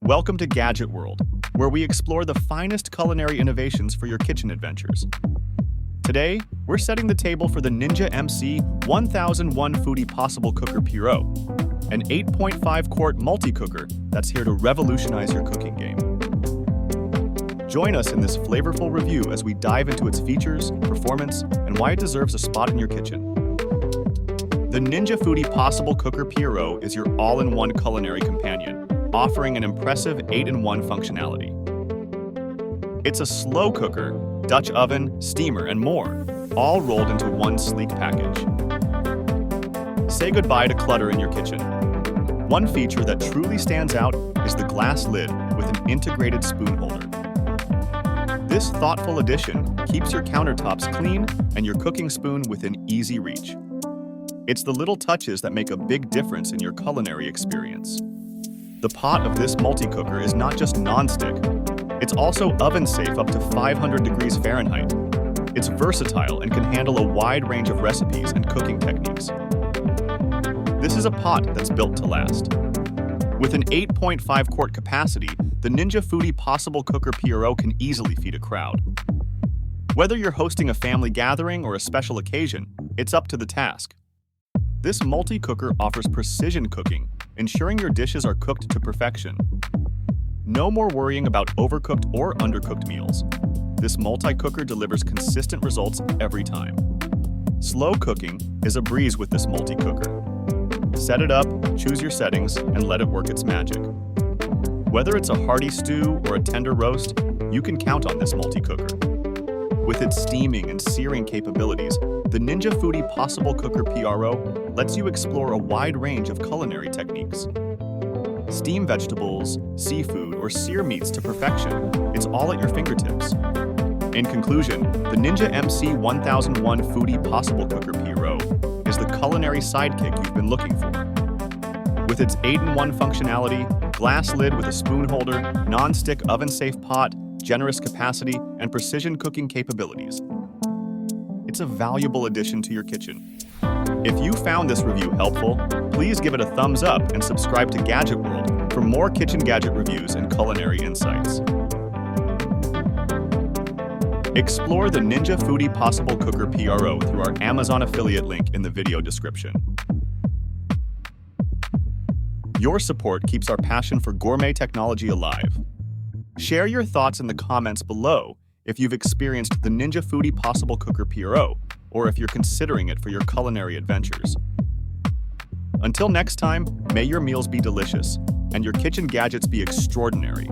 Welcome to Gadget World, where we explore the finest culinary innovations for your kitchen adventures. Today, we're setting the table for the Ninja Foodi PossibleCooker PRO, an 8.5-quart multi-cooker that's here to revolutionize your cooking game. Join us in this flavorful review as we dive into its features, performance, and why it deserves a spot in your kitchen. The Ninja Foodi PossibleCooker PRO is your all-in-one culinary companion, offering an impressive 8-in-1 functionality. It's a slow cooker, Dutch oven, steamer, and more, all rolled into one sleek package. Say goodbye to clutter in your kitchen. One feature that truly stands out is the glass lid with an integrated spoon holder. This thoughtful addition keeps your countertops clean and your cooking spoon within easy reach. It's the little touches that make a big difference in your culinary experience. The pot of this multi-cooker is not just non-stick, it's also oven-safe up to 500 degrees Fahrenheit. It's versatile and can handle a wide range of recipes and cooking techniques. This is a pot that's built to last. With an 8.5-quart capacity, the Ninja Foodi PossibleCooker PRO can easily feed a crowd. Whether you're hosting a family gathering or a special occasion, it's up to the task. This multi-cooker offers precision cooking, ensuring your dishes are cooked to perfection. No more worrying about overcooked or undercooked meals. This multi-cooker delivers consistent results every time. Slow cooking is a breeze with this multi-cooker. Set it up, choose your settings, and let it work its magic. Whether it's a hearty stew or a tender roast, you can count on this multi-cooker. With its steaming and searing capabilities, the Ninja Foodi PossibleCooker PRO lets you explore a wide range of culinary techniques. Steam vegetables, seafood, or sear meats to perfection, it's all at your fingertips. In conclusion, the Ninja Foodi PossibleCooker PRO is the culinary sidekick you've been looking for. With its 8-in-1 functionality, glass lid with a spoon holder, non-stick oven-safe pot, generous capacity, and precision cooking capabilities, it's a valuable addition to your kitchen. If you found this review helpful, please give it a thumbs up and subscribe to Gadget World for more kitchen gadget reviews and culinary insights. Explore the Ninja Foodi PossibleCooker PRO through our Amazon affiliate link in the video description. Your support keeps our passion for gourmet technology alive. Share your thoughts in the comments below if you've experienced the Ninja Foodi PossibleCooker PRO, or if you're considering it for your culinary adventures. Until next time, may your meals be delicious and your kitchen gadgets be extraordinary.